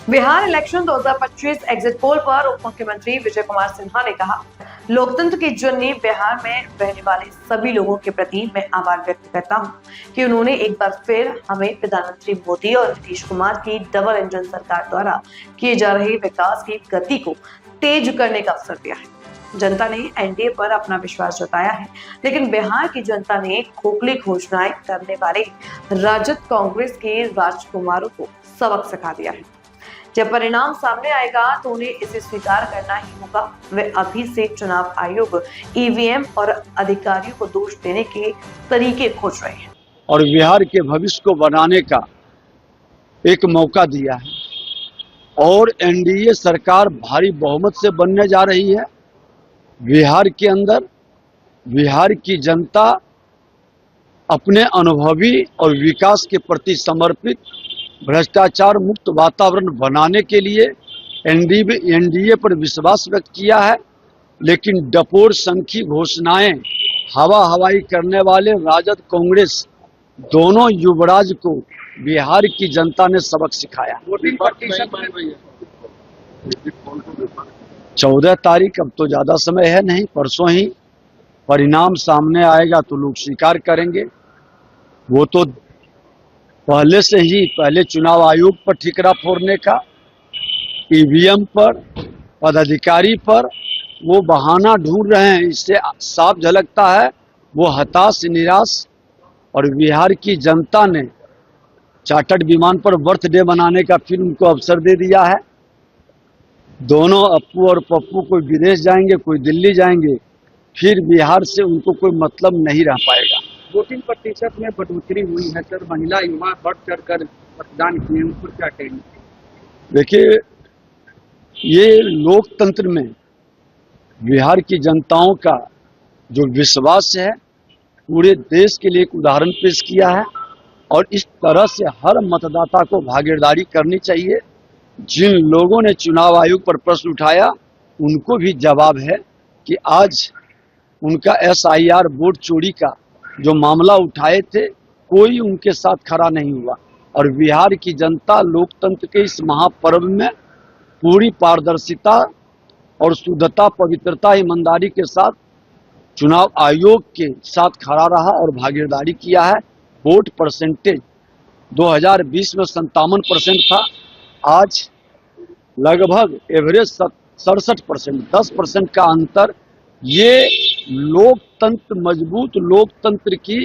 Bihar election 2025 exit poll पर उप मुख्यमंत्री विजय कुमार सिन्हा ने कहा, लोकतंत्र की जननी बिहार में रहने वाले सभी लोगों के प्रति मैं आभार व्यक्त करता हूं कि उन्होंने एक बार फिर हमें प्रधानमंत्री मोदी और नीतीश कुमार की डबल इंजन सरकार द्वारा किए जा रहे विकास की गति को तेज करने का अवसर दिया है। जनता ने एनडीए पर अपना विश्वास जताया है, लेकिन बिहार की जनता ने खोखली घोषणाएं करने वाले राजद कांग्रेस के राजकुमारों को सबक सिखा दिया है। जब परिणाम सामने आएगा तो उन्हें इसे स्वीकार करना ही होगा। वे अभी से चुनाव आयोग, ईवीएम और अधिकारियों को दोष देने के तरीके खोज रहे हैं और बिहार के भविष्य को बनाने का एक मौका दिया है और एनडीए सरकार भारी बहुमत से बनने जा रही है। बिहार के अंदर बिहार की जनता अपने अनुभवी और विकास के प्रति समर्पित भ्रष्टाचार मुक्त वातावरण बनाने के लिए एनडीए पर विश्वास व्यक्त किया है, लेकिन डपोर संखी घोषणाएं हवा हवाई करने वाले राजद कांग्रेस दोनों युवराज को बिहार की जनता ने सबक सिखाया। 14 तारीख, अब तो ज्यादा समय है नहीं, परसों ही परिणाम सामने आएगा तो लोग स्वीकार करेंगे। वो तो पहले चुनाव आयोग पर ठिकरा फोड़ने का, ईवीएम पर, पदाधिकारी पर वो बहाना ढूंढ रहे हैं। इससे साफ झलकता है वो हताश, निराश। और बिहार की जनता ने चार्टर्ड विमान पर बर्थडे मनाने का फिर उनको अवसर दे दिया है। दोनों अप्पू और पप्पू कोई विदेश जाएंगे, कोई दिल्ली जाएंगे, फिर बिहार से उनको कोई मतलब नहीं रह पाएगा। वोटिंग प्रतिशत में बढ़ोतरी हुई है सर, महिला युवा बढ़ चढ़ कर मतदान किए, उन पर क्या कहेंगे? देखिए, ये लोकतंत्र में बिहार की जनताओं का जो विश्वास है पूरे देश के लिए एक उदाहरण पेश किया है और इस तरह से हर मतदाता को भागीदारी करनी चाहिए। जिन लोगों ने चुनाव आयोग पर प्रश्न उठाया उनको भी जवाब है कि आज उनका एसआईआर वोट चोरी का जो मामला उठाए थे कोई उनके साथ खड़ा नहीं हुआ और बिहार की जनता लोकतंत्र के इस महापर्व में पूरी पारदर्शिता और शुद्धता, पवित्रता, ईमानदारी के साथ चुनाव आयोग के साथ खड़ा रहा और भागीदारी किया है। वोट परसेंटेज 2020 में 57% था, आज लगभग एवरेज 67%, 10% का अंतर। ये लोकतंत्र, मजबूत लोकतंत्र की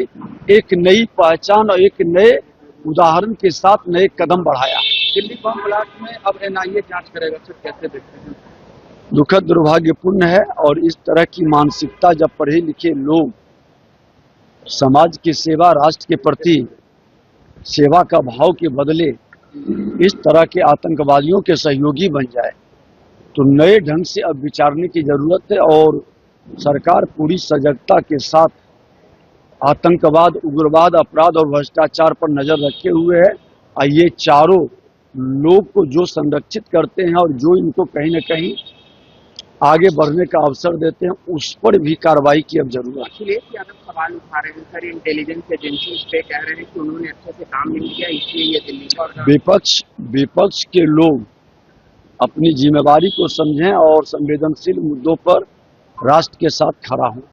एक नई पहचान और एक नए उदाहरण के साथ नए कदम बढ़ाया। दिल्ली बम ब्लास्ट में अब एनआईए जांच करेगा सर, कैसे देखते हैं? दुखद, दुर्भाग्यपूर्ण है और इस तरह की मानसिकता जब पढ़े लिखे लोग समाज की सेवा, राष्ट्र के प्रति सेवा का भाव के बदले इस तरह के आतंकवादियों के सहयोगी बन जाए तो नए ढंग से अब विचारने की जरूरत है और सरकार पूरी सजगता के साथ आतंकवाद, उग्रवाद, अपराध और भ्रष्टाचार पर नजर रखे हुए है। और ये चारों लोग को जो संरक्षित करते हैं और जो इनको कहीं न कहीं आगे बढ़ने का अवसर देते हैं उस पर भी कार्रवाई की अब जरूरत है। अखिलेश यादव सवाल उठा रहे हैं सर, इंटेलिजेंस एजेंसी इस पे कह रहे हैं कि उन्होंने अच्छे से काम नहीं किया, इसलिए ये दिल्ली पर। विपक्ष के लोग अपनी जिम्मेवारी को समझें और संवेदनशील मुद्दों पर राष्ट्र के साथ खड़ा हों।